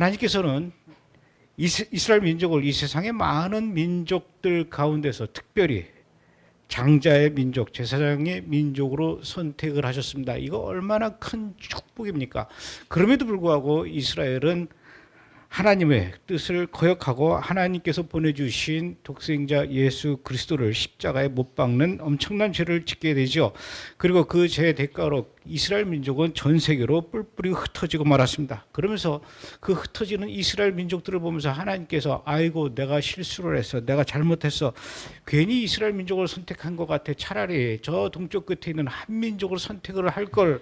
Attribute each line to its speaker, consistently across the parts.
Speaker 1: 하나님께서는 이스라엘 민족을 이 세상의 많은 민족들 가운데서 특별히 장자의 민족, 제사장의 민족으로 선택을 하셨습니다. 이거 얼마나 큰 축복입니까? 그럼에도 불구하고 이스라엘은 하나님의 뜻을 거역하고 하나님께서 보내주신 독생자 예수 그리스도를 십자가에 못 박는 엄청난 죄를 짓게 되죠. 그리고 그 죄의 대가로 이스라엘 민족은 전 세계로 뿔뿔이 흩어지고 말았습니다. 그러면서 그 흩어지는 이스라엘 민족들을 보면서 하나님께서 아이고 내가 실수를 했어, 내가 잘못했어, 괜히 이스라엘 민족을 선택한 것 같아, 차라리 저 동쪽 끝에 있는 한민족을 선택을 할 걸,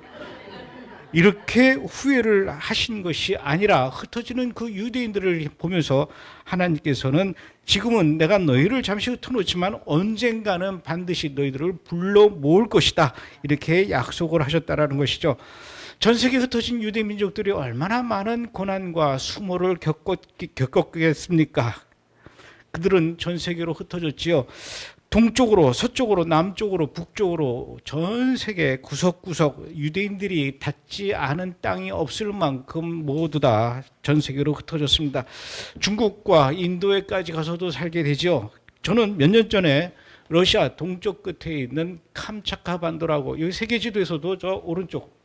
Speaker 1: 이렇게 후회를 하신 것이 아니라 흩어지는 그 유대인들을 보면서 하나님께서는 지금은 내가 너희를 잠시 흩어놓지만 언젠가는 반드시 너희들을 불러 모을 것이다, 이렇게 약속을 하셨다라는 것이죠. 전 세계 흩어진 유대 민족들이 얼마나 많은 고난과 수모를 겪었겠습니까? 그들은 전 세계로 흩어졌지요. 동쪽으로, 서쪽으로, 남쪽으로, 북쪽으로 전 세계 구석구석 유대인들이 닿지 않은 땅이 없을 만큼 모두 다 전 세계로 흩어졌습니다. 중국과 인도에까지 가서도 살게 되죠. 저는 몇 년 전에 러시아 동쪽 끝에 있는 캄차카 반도라고, 여기 세계 지도에서도 저 오른쪽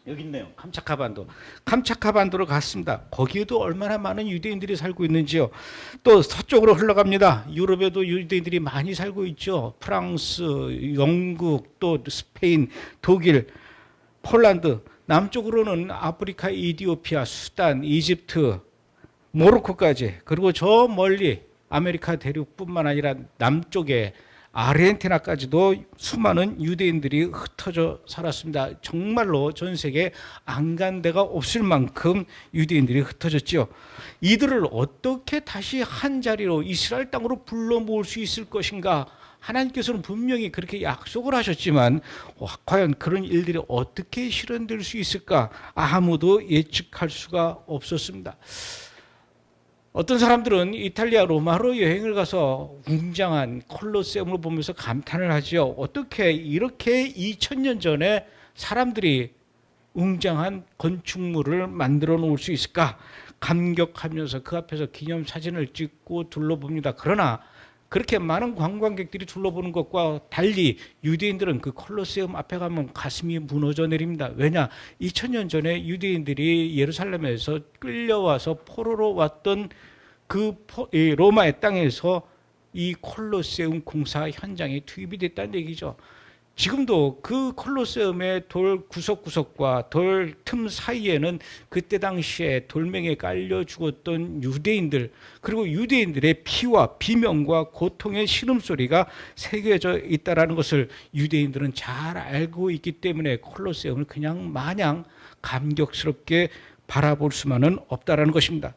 Speaker 1: 여기 있네요. 캄차카 반도로 갔습니다. 거기에도 얼마나 많은 유대인들이 살고 있는지요. 또 서쪽으로 흘러갑니다. 유럽에도 유대인들이 많이 살고 있죠. 프랑스, 영국, 또 스페인, 독일, 폴란드. 남쪽으로는 아프리카, 이디오피아, 수단, 이집트, 모로코까지, 그리고 저 멀리 아메리카 대륙뿐만 아니라 남쪽에 아르헨티나까지도 수많은 유대인들이 흩어져 살았습니다. 정말로 전 세계에 안 간 데가 없을 만큼 유대인들이 흩어졌죠. 이들을 어떻게 다시 한 자리로 이스라엘 땅으로 불러 모을 수 있을 것인가? 하나님께서는 분명히 그렇게 약속을 하셨지만 과연 그런 일들이 어떻게 실현될 수 있을까? 아무도 예측할 수가 없었습니다. 어떤 사람들은 이탈리아 로마로 여행을 가서 웅장한 콜로세움을 보면서 감탄을 하죠. 어떻게 이렇게 2000년 전에 사람들이 웅장한 건축물을 만들어 놓을 수 있을까? 감격하면서 그 앞에서 기념사진을 찍고 둘러봅니다. 그러나 그렇게 많은 관광객들이 둘러보는 것과 달리 유대인들은 그 콜로세움 앞에 가면 가슴이 무너져 내립니다. 왜냐? 2000년 전에 유대인들이 예루살렘에서 끌려와서 포로로 왔던 그 로마의 땅에서 이 콜로세움 공사 현장에 투입이 됐다는 얘기죠. 지금도 그 콜로세움의 돌 구석구석과 돌 틈 사이에는 그때 당시에 돌멩이에 깔려 죽었던 유대인들, 그리고 유대인들의 피와 비명과 고통의 신음소리가 새겨져 있다는 것을 유대인들은 잘 알고 있기 때문에 콜로세움을 그냥 마냥 감격스럽게 바라볼 수만은 없다는 것입니다.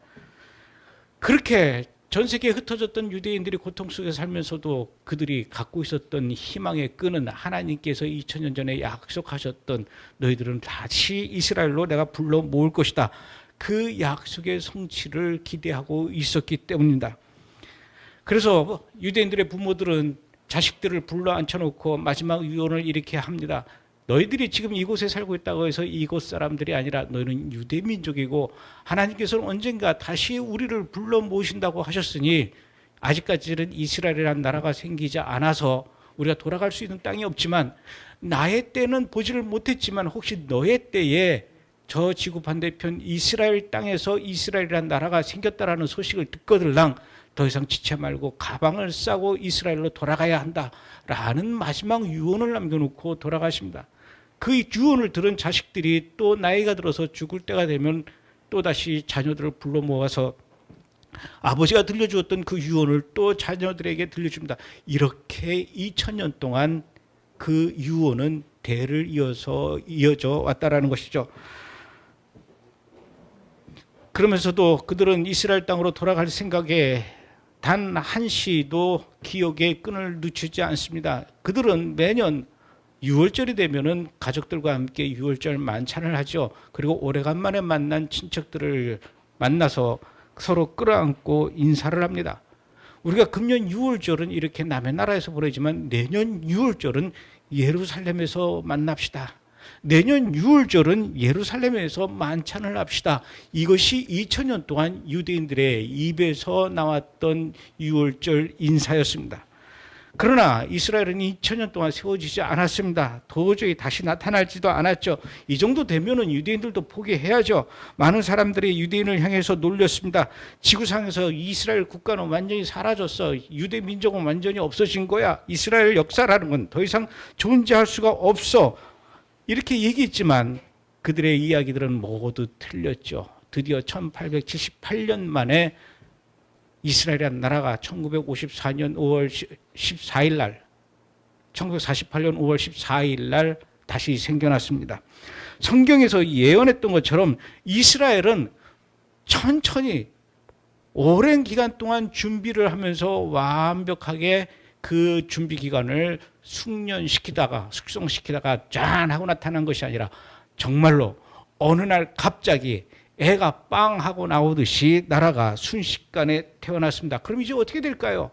Speaker 1: 그렇게 전 세계에 흩어졌던 유대인들이 고통 속에 살면서도 그들이 갖고 있었던 희망의 끈은 하나님께서 2000년 전에 약속하셨던 너희들은 다시 이스라엘로 내가 불러 모을 것이다, 그 약속의 성취를 기대하고 있었기 때문입니다. 그래서 유대인들의 부모들은 자식들을 불러 앉혀놓고 마지막 유언을 이렇게 합니다. 너희들이 지금 이곳에 살고 있다고 해서 이곳 사람들이 아니라 너희는 유대민족이고 하나님께서는 언젠가 다시 우리를 불러 모으신다고 하셨으니 아직까지는 이스라엘이라는 나라가 생기지 않아서 우리가 돌아갈 수 있는 땅이 없지만 나의 때는 보지를 못했지만 혹시 너의 때에 저 지구 반대편 이스라엘 땅에서 이스라엘이라는 나라가 생겼다라는 소식을 듣거들랑 더 이상 지체 말고 가방을 싸고 이스라엘로 돌아가야 한다라는 마지막 유언을 남겨놓고 돌아가십니다. 그 유언을 들은 자식들이 또 나이가 들어서 죽을 때가 되면 또다시 자녀들을 불러 모아서 아버지가 들려주었던 그 유언을 또 자녀들에게 들려줍니다. 이렇게 2000년 동안 그 유언은 대를 이어져 왔다라는 것이죠. 그러면서도 그들은 이스라엘 땅으로 돌아갈 생각에 단 한시도 기억의 끈을 늦추지 않습니다. 그들은 매년 6월절이 되면은 가족들과 함께 6월절 만찬을 하죠. 그리고 오래간만에 만난 친척들을 만나서 서로 끌어안고 인사를 합니다. 우리가 금년 6월절은 이렇게 남의 나라에서 보내지만 내년 6월절은 예루살렘에서 만납시다. 내년 유월절은 예루살렘에서 만찬을 합시다. 이것이 2000년 동안 유대인들의 입에서 나왔던 유월절 인사였습니다. 그러나 이스라엘은 2000년 동안 세워지지 않았습니다. 도저히 다시 나타날지도 않았죠. 이 정도 되면은 유대인들도 포기해야죠. 많은 사람들이 유대인을 향해서 놀렸습니다. 지구상에서 이스라엘 국가는 완전히 사라졌어. 유대 민족은 완전히 없어진 거야. 이스라엘 역사라는 건 더 이상 존재할 수가 없어. 이렇게 얘기했지만 그들의 이야기들은 모두 틀렸죠. 드디어 1878년 만에 이스라엘이라는 나라가 1954년 5월 14일 날, 1948년 5월 14일 날 다시 생겨났습니다. 성경에서 예언했던 것처럼 이스라엘은 천천히 오랜 기간 동안 준비를 하면서 완벽하게 그 준비 기간을 숙성시키다가 짠 하고 나타난 것이 아니라 정말로 어느 날 갑자기 애가 빵 하고 나오듯이 나라가 순식간에 태어났습니다. 그럼 이제 어떻게 될까요?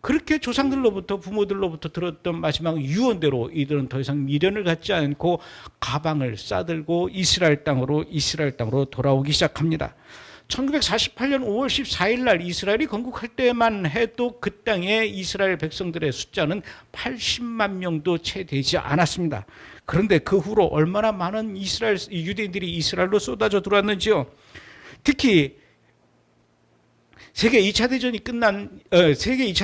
Speaker 1: 그렇게 조상들로부터 부모들로부터 들었던 마지막 유언대로 이들은 더 이상 미련을 갖지 않고 가방을 싸들고 이스라엘 땅으로 돌아오기 시작합니다. 1948년 5월 14일 날 이스라엘이 건국할 때만 해도 그 땅에 이스라엘 백성들의 숫자는 80만 명도 채 되지 않았습니다. 그런데 그 후로 얼마나 많은 유대인들이 이스라엘로 쏟아져 들어왔는지요. 특히 세계 2차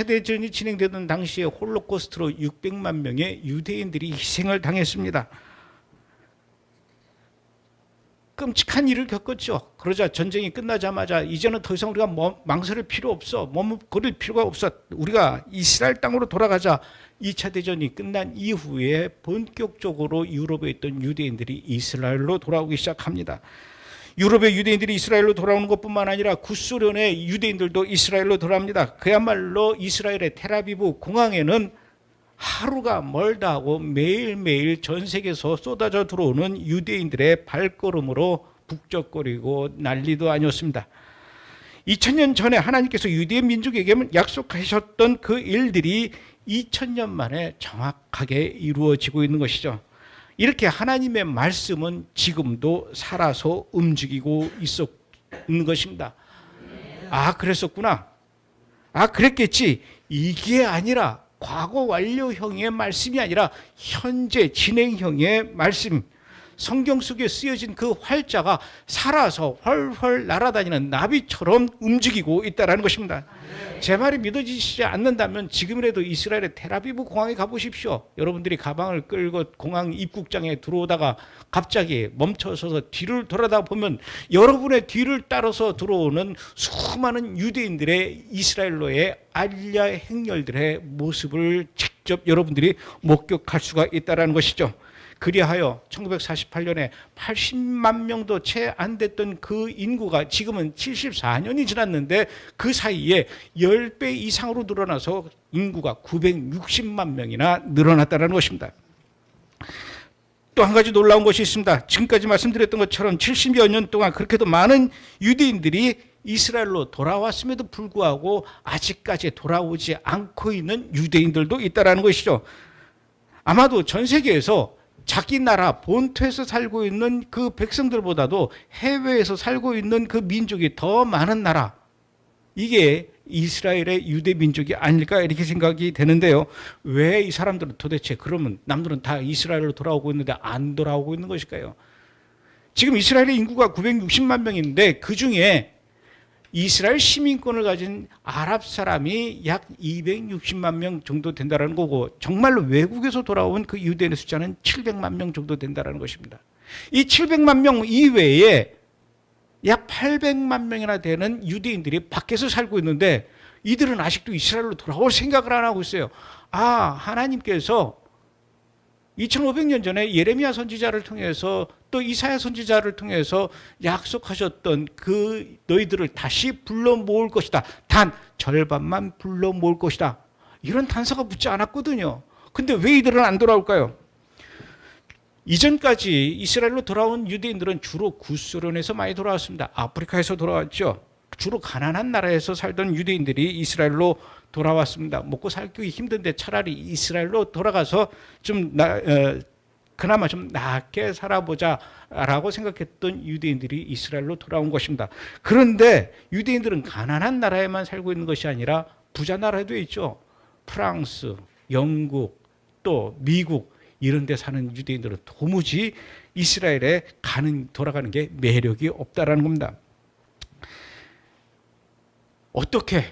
Speaker 1: 대전이 진행되던 당시에 홀로코스트로 600만 명의 유대인들이 희생을 당했습니다. 끔찍한 일을 겪었죠. 그러자 전쟁이 끝나자마자 이제는 더 이상 우리가 망설일 필요 없어. 머뭇거릴 필요가 없어. 우리가 이스라엘 땅으로 돌아가자. 2차 대전이 끝난 이후에 본격적으로 유럽에 있던 유대인들이 이스라엘로 돌아오기 시작합니다. 유럽의 유대인들이 이스라엘로 돌아오는 것뿐만 아니라 구소련의 유대인들도 이스라엘로 돌아옵니다. 그야말로 이스라엘의 텔아비브 공항에는 하루가 멀다 하고 매일매일 전 세계에서 쏟아져 들어오는 유대인들의 발걸음으로 북적거리고 난리도 아니었습니다. 2000년 전에 하나님께서 유대 민족에게 약속하셨던 그 일들이 2000년 만에 정확하게 이루어지고 있는 것이죠. 이렇게 하나님의 말씀은 지금도 살아서 움직이고 있는 것입니다. 아, 그랬었구나. 아, 그랬겠지. 이게 아니라 과거 완료형의 말씀이 아니라 현재 진행형의 말씀. 성경 속에 쓰여진 그 활자가 살아서 훨훨 날아다니는 나비처럼 움직이고 있다는 것입니다. 제 말이 믿어지지 않는다면 지금이라도 이스라엘의 텔아비브 공항에 가보십시오. 여러분들이 가방을 끌고 공항 입국장에 들어오다가 갑자기 멈춰서서 뒤를 돌아다 보면 여러분의 뒤를 따라서 들어오는 수많은 유대인들의 이스라엘로의 알리야 행렬들의 모습을 직접 여러분들이 목격할 수가 있다는 것이죠. 그리하여 1948년에 80만 명도 채 안 됐던 그 인구가 지금은 74년이 지났는데 그 사이에 10배 이상으로 늘어나서 인구가 960만 명이나 늘어났다는 것입니다. 또 한 가지 놀라운 것이 있습니다. 지금까지 말씀드렸던 것처럼 70여 년 동안 그렇게도 많은 유대인들이 이스라엘로 돌아왔음에도 불구하고 아직까지 돌아오지 않고 있는 유대인들도 있다는 것이죠. 아마도 전 세계에서 자기 나라 본토에서 살고 있는 그 백성들보다도 해외에서 살고 있는 그 민족이 더 많은 나라, 이게 이스라엘의 유대 민족이 아닐까 이렇게 생각이 되는데요. 왜 이 사람들은 도대체 그러면 남들은 다 이스라엘로 돌아오고 있는데 안 돌아오고 있는 것일까요? 지금 이스라엘의 인구가 960만 명인데 그중에 이스라엘 시민권을 가진 아랍 사람이 약 260만 명 정도 된다는 거고, 정말로 외국에서 돌아온 그 유대인의 숫자는 700만 명 정도 된다는 것입니다. 이 700만 명 이외에 약 800만 명이나 되는 유대인들이 밖에서 살고 있는데 이들은 아직도 이스라엘로 돌아올 생각을 안 하고 있어요. 아, 하나님께서 2500년 전에 예레미야 선지자를 통해서 또 이사야 선지자를 통해서 약속하셨던 그 너희들을 다시 불러 모을 것이다. 단 절반만 불러 모을 것이다. 이런 단서가 붙지 않았거든요. 근데 왜 이들은 안 돌아올까요? 이전까지 이스라엘로 돌아온 유대인들은 주로 구소련에서 많이 돌아왔습니다. 아프리카에서 돌아왔죠. 주로 가난한 나라에서 살던 유대인들이 이스라엘로 돌아왔습니다. 먹고 살기 힘든데 차라리 이스라엘로 돌아가서 좀 그나마 좀 낫게 살아보자라고 생각했던 유대인들이 이스라엘로 돌아온 것입니다. 그런데 유대인들은 가난한 나라에만 살고 있는 것이 아니라 부자 나라에도 있죠. 프랑스, 영국, 또 미국 이런 데 사는 유대인들은 도무지 이스라엘에 돌아가는 게 매력이 없다라는 겁니다. 어떻게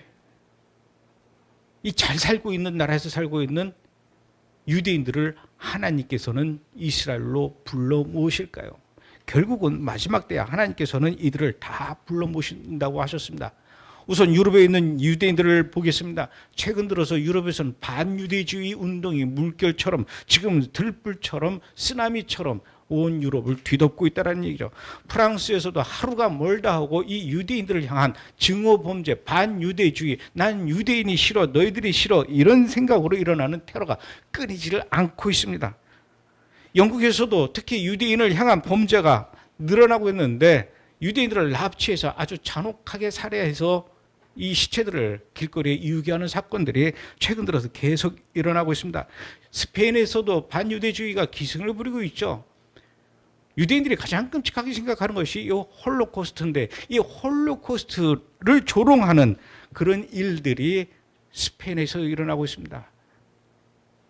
Speaker 1: 이 잘 살고 있는 나라에서 살고 있는 유대인들을 하나님께서는 이스라엘로 불러 모으실까요? 결국은 마지막 때야 하나님께서는 이들을 다 불러 모신다고 하셨습니다. 우선 유럽에 있는 유대인들을 보겠습니다. 최근 들어서 유럽에서는 반유대주의 운동이 물결처럼, 지금 들불처럼, 쓰나미처럼 온 유럽을 뒤덮고 있다는 얘기죠. 프랑스에서도 하루가 멀다 하고 이 유대인들을 향한 증오 범죄, 반유대주의, 난 유대인이 싫어, 너희들이 싫어, 이런 생각으로 일어나는 테러가 끊이지를 않고 있습니다. 영국에서도 특히 유대인을 향한 범죄가 늘어나고 있는데, 유대인들을 납치해서 아주 잔혹하게 살해해서 이 시체들을 길거리에 이유게 하는 사건들이 최근 들어서 계속 일어나고 있습니다. 스페인에서도 반유대주의가 기승을 부리고 있죠. 유대인들이 가장 끔찍하게 생각하는 것이 이 홀로코스트인데, 이 홀로코스트를 조롱하는 그런 일들이 스페인에서 일어나고 있습니다.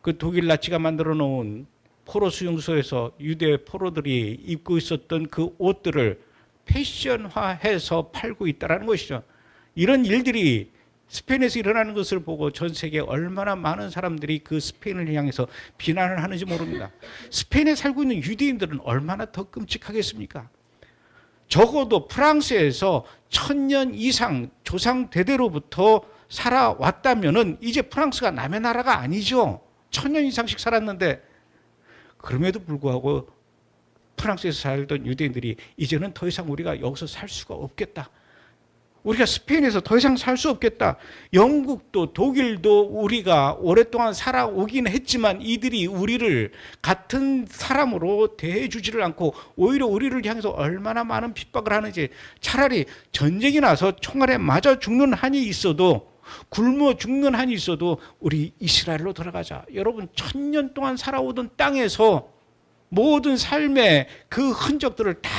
Speaker 1: 그 독일 나치가 만들어 놓은 포로 수용소에서 유대 포로들이 입고 있었던 그 옷들을 패션화해서 팔고 있다는 것이죠. 이런 일들이 스페인에서 일어나는 것을 보고 전 세계에 얼마나 많은 사람들이 그 스페인을 향해서 비난을 하는지 모릅니다. 스페인에 살고 있는 유대인들은 얼마나 더 끔찍하겠습니까? 적어도 프랑스에서 1000년 이상 조상 대대로부터 살아왔다면은 이제 프랑스가 남의 나라가 아니죠. 1000년 이상씩 살았는데, 그럼에도 불구하고 프랑스에서 살던 유대인들이 이제는 더 이상 우리가 여기서 살 수가 없겠다. 우리가 스페인에서 더 이상 살 수 없겠다. 영국도 독일도 우리가 오랫동안 살아오긴 했지만 이들이 우리를 같은 사람으로 대해주지를 않고 오히려 우리를 향해서 얼마나 많은 핍박을 하는지, 차라리 전쟁이 나서 총알에 맞아 죽는 한이 있어도, 굶어 죽는 한이 있어도 우리 이스라엘로 돌아가자. 여러분, 1000년 동안 살아오던 땅에서 모든 삶의 그 흔적들을 다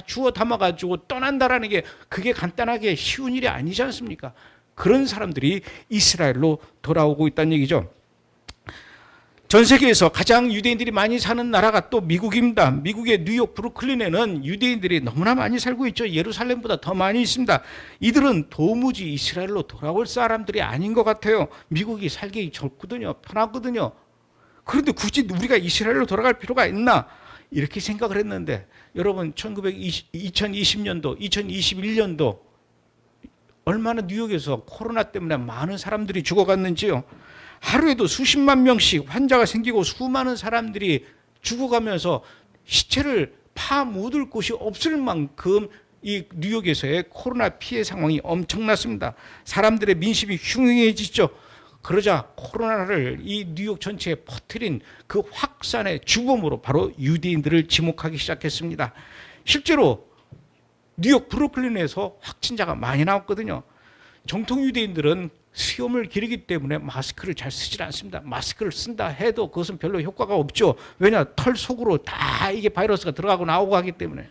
Speaker 1: 주워 담아가지고 떠난다라는 게 그게 간단하게 쉬운 일이 아니지 않습니까? 그런 사람들이 이스라엘로 돌아오고 있다는 얘기죠. 전 세계에서 가장 유대인들이 많이 사는 나라가 또 미국입니다. 미국의 뉴욕 브루클린에는 유대인들이 너무나 많이 살고 있죠. 예루살렘보다 더 많이 있습니다. 이들은 도무지 이스라엘로 돌아올 사람들이 아닌 것 같아요. 미국이 살기 좋거든요. 편하거든요. 그런데 굳이 우리가 이스라엘로 돌아갈 필요가 있나? 이렇게 생각을 했는데, 여러분 2020년도, 2021년도 얼마나 뉴욕에서 코로나 때문에 많은 사람들이 죽어갔는지요. 하루에도 수십만 명씩 환자가 생기고 수많은 사람들이 죽어가면서 시체를 파묻을 곳이 없을 만큼 이 뉴욕에서의 코로나 피해 상황이 엄청났습니다. 사람들의 민심이 흉흉해지죠. 그러자 코로나를 이 뉴욕 전체에 퍼뜨린 그 확산의 주범으로 바로 유대인들을 지목하기 시작했습니다. 실제로 뉴욕 브루클린에서 확진자가 많이 나왔거든요. 정통 유대인들은 수염을 기르기 때문에 마스크를 잘 쓰질 않습니다. 마스크를 쓴다 해도 그것은 별로 효과가 없죠. 왜냐? 털 속으로 다 이게 바이러스가 들어가고 나오고 하기 때문에.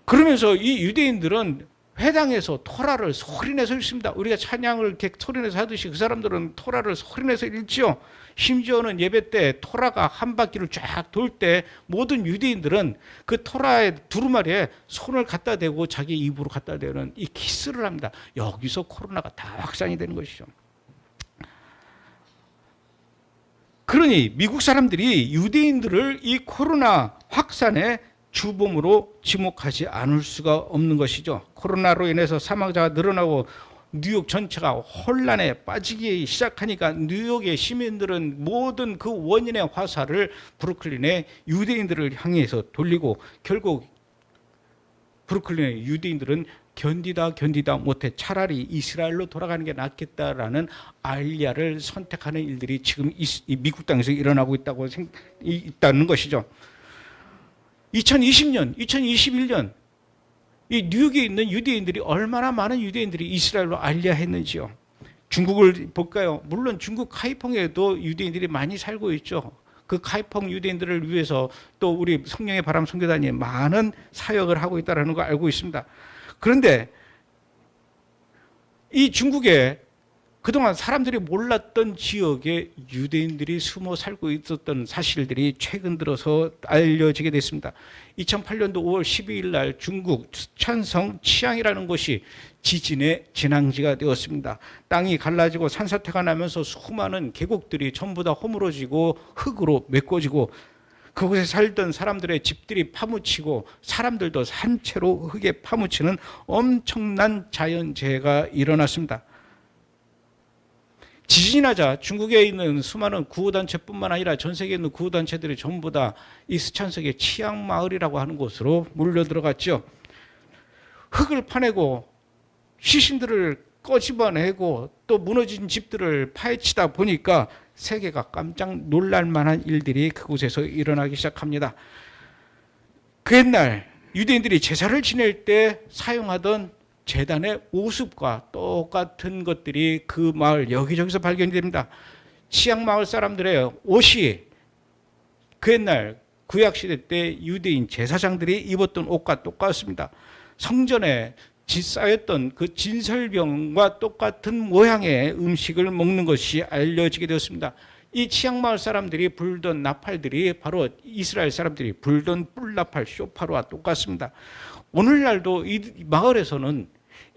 Speaker 1: 그러면서 이 유대인들은 회당에서 토라를 소리내서 읽습니다. 우리가 찬양을 이렇게 소리내서 하듯이 그 사람들은 토라를 소리내서 읽지요. 심지어는 예배 때 토라가 한 바퀴를 쫙 돌 때 모든 유대인들은 그 토라의 두루마리에 손을 갖다 대고 자기 입으로 갖다 대는 이 키스를 합니다. 여기서 코로나가 다 확산이 되는 것이죠. 그러니 미국 사람들이 유대인들을 이 코로나 확산의 주범으로 지목하지 않을 수가 없는 것이죠. 코로나로 인해서 사망자가 늘어나고 뉴욕 전체가 혼란에 빠지기 시작하니까 뉴욕의 시민들은 모든 그 원인의 화살을 브루클린의 유대인들을 향해서 돌리고, 결국 브루클린의 유대인들은 견디다 못해 차라리 이스라엘로 돌아가는 게 낫겠다라는 알리야를 선택하는 일들이 지금 이 미국 땅에서 일어나고 있다는 것이죠. 2020년, 2021년 이 뉴욕에 있는 유대인들이 얼마나 많은 유대인들이 이스라엘로 알리야했는지요. 중국을 볼까요? 물론 중국 하이퐁에도 유대인들이 많이 살고 있죠. 그 카이펑 유대인들을 위해서 또 우리 성령의 바람 선교단이 많은 사역을 하고 있다는 거 알고 있습니다. 그런데 이 중국에 그동안 사람들이 몰랐던 지역에 유대인들이 숨어 살고 있었던 사실들이 최근 들어서 알려지게 됐습니다. 2008년도 5월 12일 날 중국 스촨성 치앙이라는 곳이 지진의 진앙지가 되었습니다. 땅이 갈라지고 산사태가 나면서 수많은 계곡들이 전부 다 허물어지고 흙으로 메꿔지고 그곳에 살던 사람들의 집들이 파묻히고 사람들도 산채로 흙에 파묻히는 엄청난 자연재해가 일어났습니다. 지진이 나자 중국에 있는 수많은 구호단체뿐만 아니라 전 세계에 있는 구호단체들이 전부 다 이 스촨성의 치앙마을이라고 하는 곳으로 몰려들어갔죠. 흙을 파내고 시신들을 꺼집어내고 또 무너진 집들을 파헤치다 보니까 세계가 깜짝 놀랄 만한 일들이 그곳에서 일어나기 시작합니다. 그 옛날 유대인들이 제사를 지낼 때 사용하던 제단의 오습과 똑같은 것들이 그 마을 여기저기서 발견이 됩니다. 치앙 마을 사람들의 옷이 그 옛날 구약시대 때 유대인 제사장들이 입었던 옷과 똑같습니다. 성전에 쌓였던 그 진설병과 똑같은 모양의 음식을 먹는 것이 알려지게 되었습니다. 이 치앙 마을 사람들이 불던 나팔들이 바로 이스라엘 사람들이 불던 뿔나팔 쇼파로와 똑같습니다. 오늘날도 이 마을에서는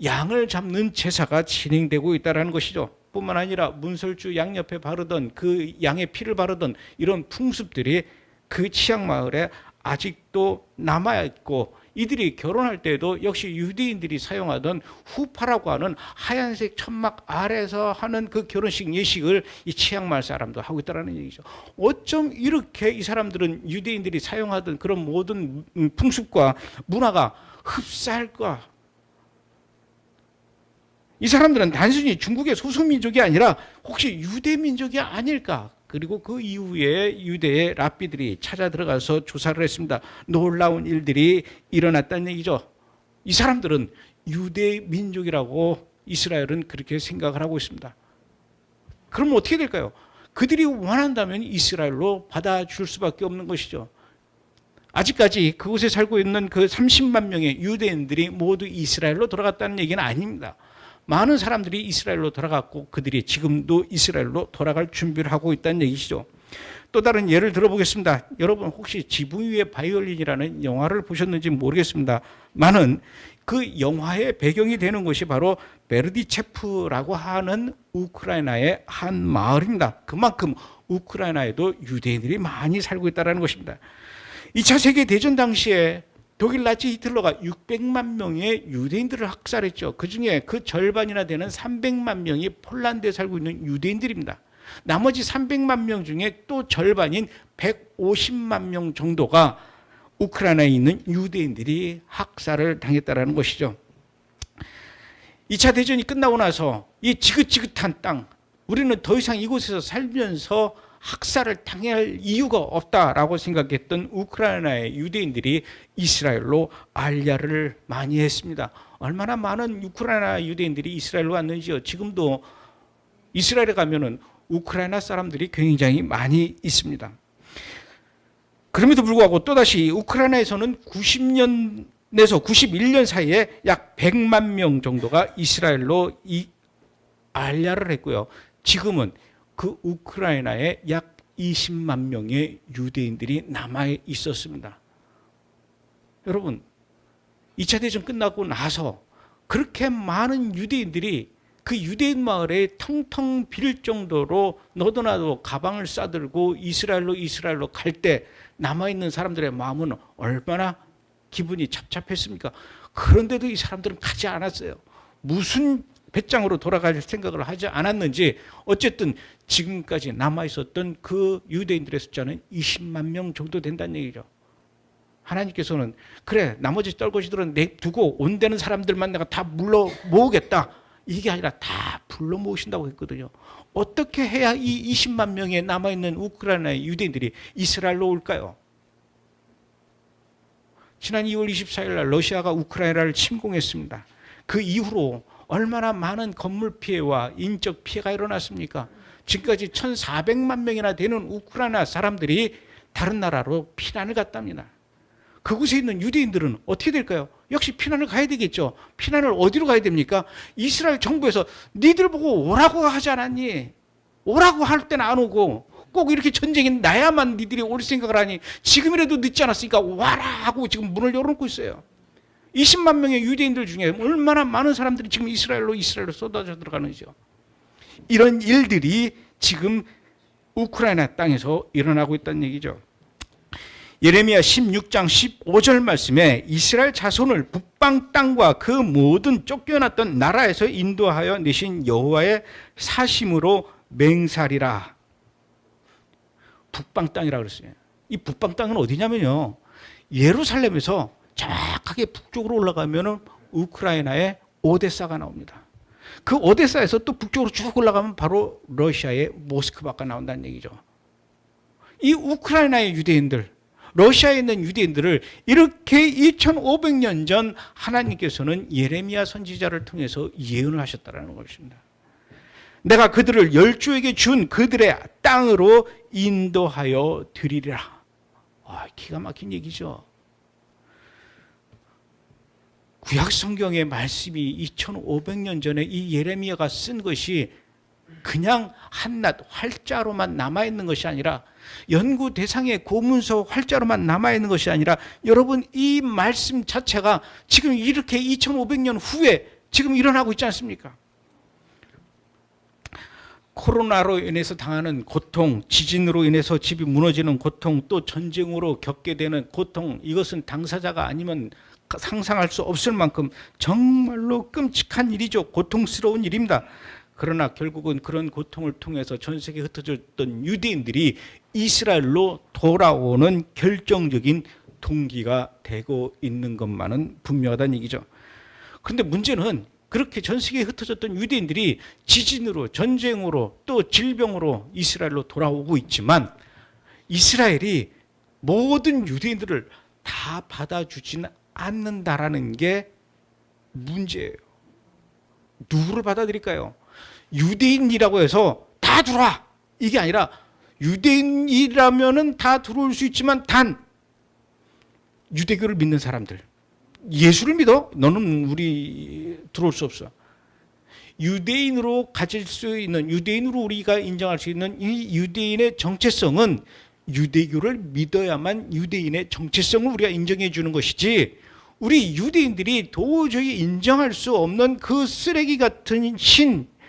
Speaker 1: 양을 잡는 제사가 진행되고 있다는 것이죠. 뿐만 아니라 문설주 양옆에 바르던 그 양의 피를 바르던 이런 풍습들이 그 치앙 마을에 아직도 남아있고 이들이 결혼할 때도 역시 유대인들이 사용하던 후파라고 하는 하얀색 천막 아래에서 하는 그 결혼식 예식을 이 치앙 마을 사람도 하고 있다는 얘기죠. 어쩜 이렇게 이 사람들은 유대인들이 사용하던 그런 모든 풍습과 문화가 흡사할까? 이 사람들은 단순히 중국의 소수민족이 아니라 혹시 유대민족이 아닐까? 그리고 그 이후에 유대의 랍비들이 찾아 들어가서 조사를 했습니다. 놀라운 일들이 일어났다는 얘기죠. 이 사람들은 유대민족이라고 이스라엘은 그렇게 생각을 하고 있습니다. 그럼 어떻게 될까요? 그들이 원한다면 이스라엘로 받아줄 수밖에 없는 것이죠. 아직까지 그곳에 살고 있는 그 30만 명의 유대인들이 모두 이스라엘로 돌아갔다는 얘기는 아닙니다. 많은 사람들이 이스라엘로 돌아갔고 그들이 지금도 이스라엘로 돌아갈 준비를 하고 있다는 얘기시죠. 또 다른 예를 들어보겠습니다. 여러분 혹시 지붕 위의 바이올린이라는 영화를 보셨는지 모르겠습니다만은 그 영화의 배경이 되는 곳이 바로 베르디체프라고 하는 우크라이나의 한 마을입니다. 그만큼 우크라이나에도 유대인들이 많이 살고 있다는 것입니다. 2차 세계대전 당시에 독일 나치 히틀러가 600만 명의 유대인들을 학살했죠. 그중에 그 절반이나 되는 300만 명이 폴란드에 살고 있는 유대인들입니다. 나머지 300만 명 중에 또 절반인 150만 명 정도가 우크라이나에 있는 유대인들이 학살을 당했다는 것이죠. 2차 대전이 끝나고 나서 이 지긋지긋한 땅, 우리는 더 이상 이곳에서 살면서 학살을 당할 이유가 없다라고 생각했던 우크라이나의 유대인들이 이스라엘로 알야를 많이 했습니다. 얼마나 많은 우크라이나 유대인들이 이스라엘로 왔는지요. 지금도 이스라엘에 가면은 우크라이나 사람들이 굉장히 많이 있습니다. 그럼에도 불구하고 또다시 우크라이나에서는 90년에서 91년 사이에 약 100만 명 정도가 이스라엘로 알야를 했고요. 지금은 그 우크라이나에 약 20만 명의 유대인들이 남아 있었습니다. 여러분, 2차 대전 끝나고 나서 그렇게 많은 유대인들이 그 유대인 마을에 텅텅 빌 정도로 너도 나도 가방을 싸들고 이스라엘로 갈 때 남아있는 사람들의 마음은 얼마나 기분이 착잡했습니까? 그런데도 이 사람들은 가지 않았어요. 무슨 배짱으로 돌아갈 생각을 하지 않았는지 어쨌든 지금까지 남아있었던 그 유대인들의 숫자는 20만 명 정도 된다는 얘기죠. 하나님께서는 그래 나머지 떨거지들은 내두고 온다는 사람들만 내가 다 불러 모으겠다. 이게 아니라 다 불러 모으신다고 했거든요. 어떻게 해야 이 20만 명의 남아있는 우크라이나의 유대인들이 이스라엘로 올까요? 지난 2월 24일 날 러시아가 우크라이나를 침공했습니다. 그 이후로 얼마나 많은 건물 피해와 인적 피해가 일어났습니까? 지금까지 1,400만 명이나 되는 우크라이나 사람들이 다른 나라로 피난을 갔답니다. 그곳에 있는 유대인들은 어떻게 될까요? 역시 피난을 가야 되겠죠. 피난을 어디로 가야 됩니까? 이스라엘 정부에서 니들 보고 오라고 하지 않았니? 오라고 할 때는 안 오고 꼭 이렇게 전쟁이 나야만 니들이 올 생각을 하니 지금이라도 늦지 않았으니까 와라 하고 지금 문을 열어놓고 있어요. 20만 명의 유대인들 중에 얼마나 많은 사람들이 지금 이스라엘로 쏟아져 들어가는지요. 이런 일들이 지금 우크라이나 땅에서 일어나고 있다는 얘기죠. 예레미야 16장 15절 말씀에 이스라엘 자손을 북방 땅과 그 모든 쫓겨났던 나라에서 인도하여 내신 여호와의 사심으로 맹살이라. 북방 땅이라 그랬어요. 이 북방 땅은 어디냐면요, 예루살렘에서 정확하게 북쪽으로 올라가면 우크라이나의 오데사가 나옵니다. 그 오데사에서 또 북쪽으로 쭉 올라가면 바로 러시아의 모스크바가 나온다는 얘기죠. 이 우크라이나의 유대인들, 러시아에 있는 유대인들을 이렇게 2500년 전 하나님께서는 예레미야 선지자를 통해서 예언을 하셨다는 것입니다. 내가 그들을 열조에게 준 그들의 땅으로 인도하여 드리리라. 기가 막힌 얘기죠. 구약 성경의 말씀이 2500년 전에 이 예레미야가 쓴 것이 그냥 한낱 활자로만 남아있는 것이 아니라, 연구 대상의 고문서 활자로만 남아있는 것이 아니라, 여러분 이 말씀 자체가 지금 이렇게 2500년 후에 지금 일어나고 있지 않습니까? 코로나로 인해서 당하는 고통, 지진으로 인해서 집이 무너지는 고통, 또 전쟁으로 겪게 되는 고통, 이것은 당사자가 아니면 상상할 수 없을 만큼 정말로 끔찍한 일이죠. 고통스러운 일입니다. 그러나 결국은 그런 고통을 통해서 전 세계에 흩어졌던 유대인들이 이스라엘로 돌아오는 결정적인 동기가 되고 있는 것만은 분명하다는 얘기죠. 그런데 문제는 그렇게 전 세계에 흩어졌던 유대인들이 지진으로, 전쟁으로, 또 질병으로 이스라엘로 돌아오고 있지만 이스라엘이 모든 유대인들을 다 받아주지는 않는다라는 게 문제예요. 누구를 받아들일까요? 유대인이라고 해서 다 들어와, 이게 아니라 유대인이라면은 다 들어올 수 있지만 단 유대교를 믿는 사람들, 예수를 믿어? 너는 우리 들어올 수 없어. 유대인으로 가질 수 있는, 유대인으로 우리가 인정할 수 있는 이 유대인의 정체성은 유대교를 믿어야만 유대인의 정체성을 우리가 인정해 주는 것이지, 우리 유대인들이 도저히 인정할 수 없는 그 쓰레기 같은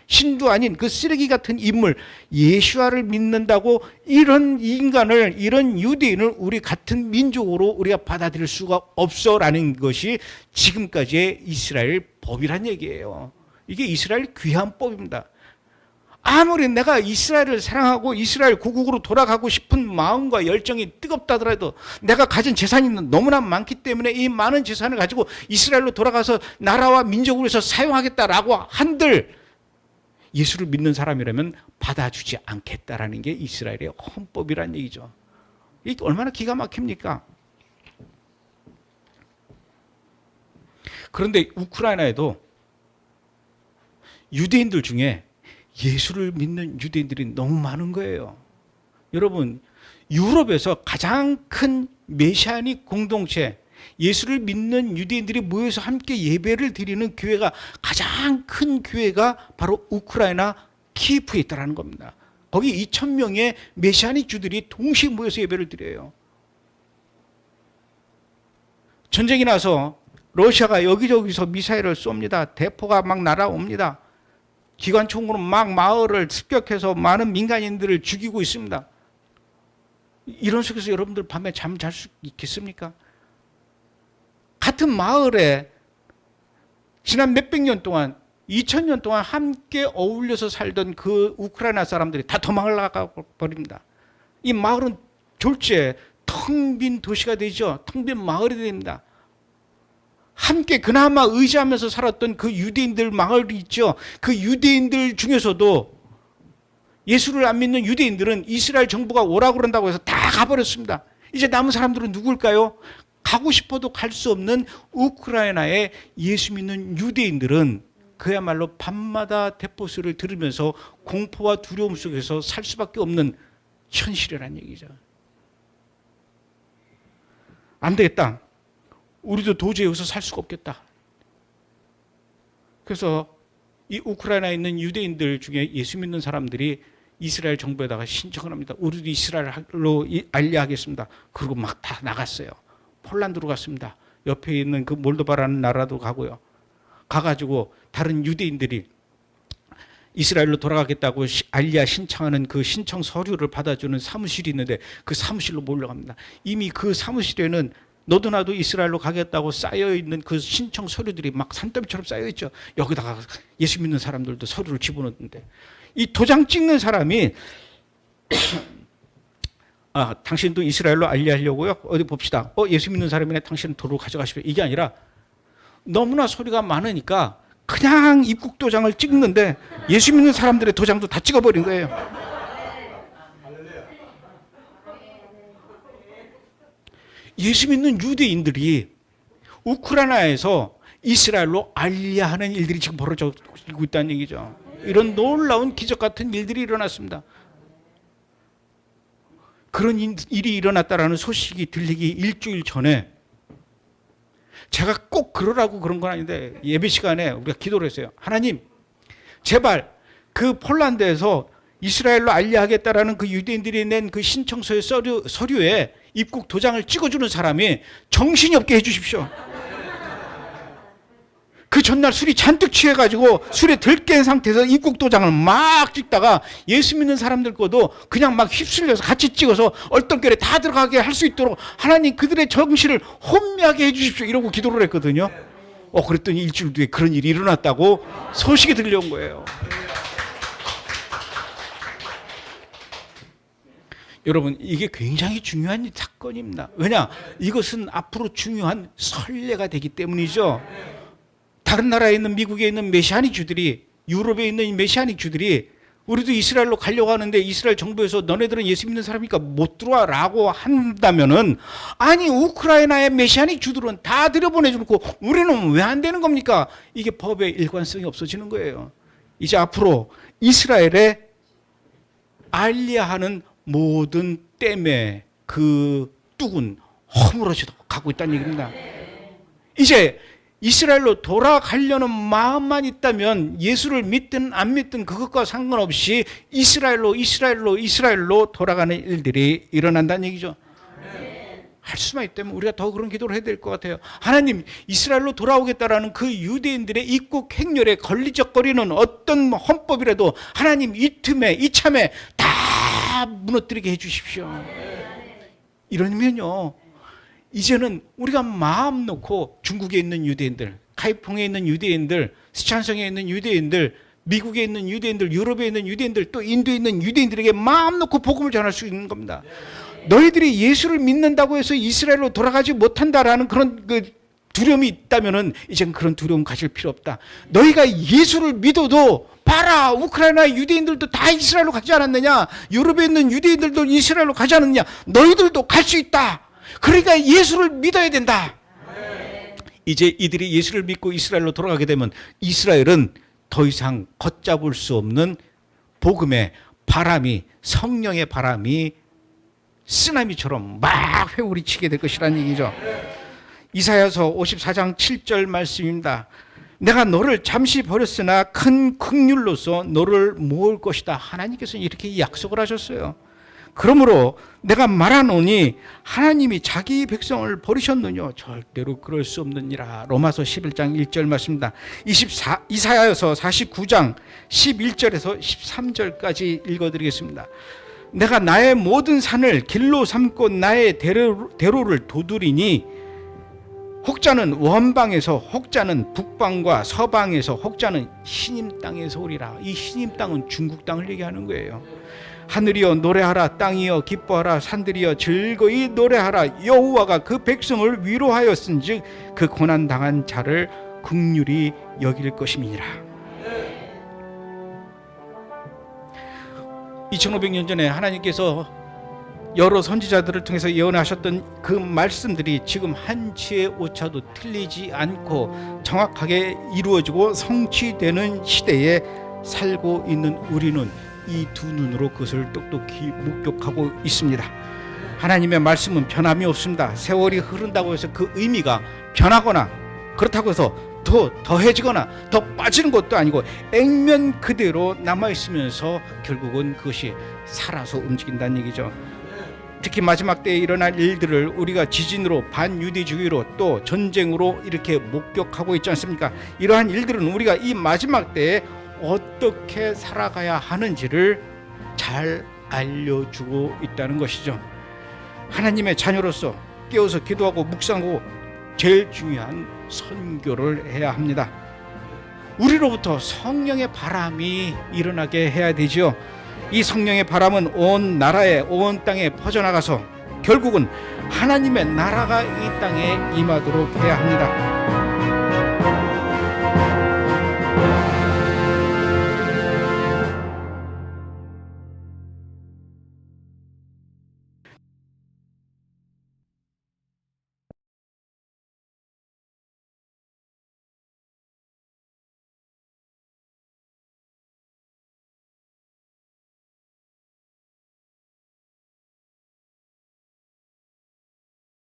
Speaker 1: 신도 아닌 그 쓰레기 같은 인물 예수아를 믿는다고 이런 인간을, 이런 유대인을 우리 같은 민족으로 우리가 받아들일 수가 없어라는 것이 지금까지의 이스라엘 법이란 얘기예요. 이게 이스라엘 귀환법입니다. 아무리 내가 이스라엘을 사랑하고 이스라엘 고국으로 돌아가고 싶은 마음과 열정이 뜨겁다 하더라도 내가 가진 재산이 너무나 많기 때문에 이 많은 재산을 가지고 이스라엘로 돌아가서 나라와 민족을 위해서 사용하겠다라고 한들 예수를 믿는 사람이라면 받아주지 않겠다라는 게 이스라엘의 헌법이란 얘기죠. 이게 얼마나 기가 막힙니까? 그런데 우크라이나에도 유대인들 중에 예수를 믿는 유대인들이 너무 많은 거예요. 여러분, 유럽에서 가장 큰 메시아닉 공동체, 예수를 믿는 유대인들이 모여서 함께 예배를 드리는 교회가, 가장 큰 교회가 바로 우크라이나 키예프에 있다는 겁니다. 거기 2,000명의 메시아닉 주들이 동시에 모여서 예배를 드려요. 전쟁이 나서 러시아가 여기저기서 미사일을 쏩니다. 대포가 막 날아옵니다. 기관총으로 막 마을을 습격해서 많은 민간인들을 죽이고 있습니다. 이런 속에서 여러분들 밤에 잠 잘 수 있겠습니까? 같은 마을에 지난 몇백 년 동안, 2000년 동안 함께 어울려서 살던 그 우크라이나 사람들이 다 도망을 나가버립니다. 이 마을은 졸지에 텅 빈 도시가 되죠. 텅 빈 마을이 됩니다. 함께 그나마 의지하면서 살았던 그 유대인들 마을이 있죠. 그 유대인들 중에서도 예수를 안 믿는 유대인들은 이스라엘 정부가 오라고 그런다고 해서 다 가버렸습니다. 이제 남은 사람들은 누굴까요? 가고 싶어도 갈 수 없는 우크라이나의 예수 믿는 유대인들은 그야말로 밤마다 대포소리를 들으면서 공포와 두려움 속에서 살 수밖에 없는 현실이라는 얘기죠. 안 되겠다. 우리도 도저히 여기서 살 수가 없겠다. 그래서 이 우크라이나에 있는 유대인들 중에 예수 믿는 사람들이 이스라엘 정부에다가 신청을 합니다. 우리도 이스라엘로 알리하겠습니다. 그리고 막 다 나갔어요. 폴란드로 갔습니다. 옆에 있는 그 몰도바라는 나라도 가고요. 가가지고 다른 유대인들이 이스라엘로 돌아가겠다고 알리아 신청하는 그 신청 서류를 받아주는 사무실이 있는데 그 사무실로 몰려갑니다. 이미 그 사무실에는 너도 나도 이스라엘로 가겠다고 쌓여있는 그 신청 서류들이 막 산더미처럼 쌓여있죠. 여기다가 예수 믿는 사람들도 서류를 집어넣는데 이 도장 찍는 사람이 당신도 이스라엘로 알리하려고요? 어디 봅시다. 예수 믿는 사람이네. 당신은 도로 가져가시오. 이게 아니라 너무나 소리가 많으니까 그냥 입국 도장을 찍는데 예수 믿는 사람들의 도장도 다 찍어버린 거예요. 예수 믿는 유대인들이 우크라이나에서 이스라엘로 알리하는 일들이 지금 벌어지고 있다는 얘기죠. 이런 놀라운 기적 같은 일들이 일어났습니다. 그런 일이 일어났다라는 소식이 들리기 일주일 전에 제가 꼭 그러라고 그런 건 아닌데 예배 시간에 우리가 기도를 했어요. 하나님, 제발 그 폴란드에서 이스라엘로 알리하겠다라는 그 유대인들이 낸 그 신청서의 서류에 입국 도장을 찍어주는 사람이 정신이 없게 해주십시오. 그 전날 술이 잔뜩 취해가지고 술에 들깬 상태에서 입국 도장을 막 찍다가 예수 믿는 사람들 거도 그냥 막 휩쓸려서 같이 찍어서 얼떨결에 다 들어가게 할 수 있도록 하나님 그들의 정신을 혼미하게 해주십시오. 이러고 기도를 했거든요. 그랬더니 일주일 뒤에 그런 일이 일어났다고 소식이 들려온 거예요. 여러분, 이게 굉장히 중요한 사건입니다. 왜냐? 이것은 앞으로 중요한 선례가 되기 때문이죠. 다른 나라에 있는 미국에 있는 메시아닉 주들이, 유럽에 있는 메시아닉 주들이 우리도 이스라엘로 가려고 하는데 이스라엘 정부에서 너네들은 예수 믿는 사람이니까 못 들어와 라고 한다면은, 아니 우크라이나의 메시아닉 주들은 다 들여보내주고 우리는 왜 안 되는 겁니까? 이게 법의 일관성이 없어지는 거예요. 이제 앞으로 이스라엘에 알리하는 모든 댐의 그 뚝은 허물어져 가고 있다는 얘기입니다. 이제 이스라엘로 돌아가려는 마음만 있다면 예수를 믿든 안 믿든 그것과 상관없이 이스라엘로 돌아가는 일들이 일어난다는 얘기죠. 할 수만 있다면 우리가 더 그런 기도를 해야 될 것 같아요. 하나님, 이스라엘로 돌아오겠다라는 그 유대인들의 입국 행렬에 걸리적거리는 어떤 헌법이라도 하나님 이참에 다 무너뜨리게 해주십시오. 이러면요, 이제는 우리가 마음 놓고 중국에 있는 유대인들, 카이퐁에 있는 유대인들, 스촨성에 있는 유대인들, 미국에 있는 유대인들, 유럽에 있는 유대인들, 또 인도에 있는 유대인들에게 마음 놓고 복음을 전할 수 있는 겁니다. 너희들이 예수를 믿는다고 해서 이스라엘로 돌아가지 못한다라는 그런 그 두려움이 있다면은 이제는 그런 두려움 가질 필요 없다. 너희가 예수를 믿어도 봐라, 우크라이나 유대인들도 다 이스라엘로 가지 않았느냐? 유럽에 있는 유대인들도 이스라엘로 가지 않았느냐? 너희들도 갈 수 있다. 그러니까 예수를 믿어야 된다. 이제 이들이 예수를 믿고 이스라엘로 돌아가게 되면 이스라엘은 더 이상 걷잡을 수 없는 복음의 바람이, 성령의 바람이 쓰나미처럼 막 회오리치게 될 것이라는 얘기죠. 이사야서 54장 7절 말씀입니다. 내가 너를 잠시 버렸으나 큰 긍휼로서 너를 모을 것이다. 하나님께서는 이렇게 약속을 하셨어요. 그러므로 내가 말하노니 하나님이 자기 백성을 버리셨느냐? 절대로 그럴 수 없느니라. 로마서 11장 1절 말씀입니다. 이사야서 49장 11절에서 13절까지 읽어드리겠습니다. 내가 나의 모든 산을 길로 삼고 나의 대로를 도두리니 혹자는 원방에서, 혹자는 북방과 서방에서, 혹자는 신임 땅에서 오리라. 이 신임 땅은 중국 땅을 얘기하는 거예요. 하늘이여 노래하라, 땅이여 기뻐하라, 산들이여 즐거이 노래하라. 여호와가 그 백성을 위로하였은즉 그 고난당한 자를 긍휼히 여길 것임이니라. 2500년 전에 하나님께서 여러 선지자들을 통해서 예언하셨던 그 말씀들이 지금 한치의 오차도 틀리지 않고 정확하게 이루어지고 성취되는 시대에 살고 있는 우리는 이 두 눈으로 그것을 똑똑히 목격하고 있습니다. 하나님의 말씀은 변함이 없습니다. 세월이 흐른다고 해서 그 의미가 변하거나 그렇다고 해서 더 더해지거나 더 빠지는 것도 아니고 액면 그대로 남아있으면서 결국은 그것이 살아서 움직인다는 얘기죠. 특히 마지막 때에 일어날 일들을 우리가 지진으로, 반유대주의로, 또 전쟁으로 이렇게 목격하고 있지 않습니까? 이러한 일들은 우리가 이 마지막 때에 어떻게 살아가야 하는지를 잘 알려주고 있다는 것이죠. 하나님의 자녀로서 깨어서 기도하고 묵상하고 제일 중요한 선교를 해야 합니다. 우리로부터 성령의 바람이 일어나게 해야 되죠. 이 성령의 바람은 온 나라에, 온 땅에 퍼져나가서 결국은 하나님의 나라가 이 땅에 임하도록 해야 합니다.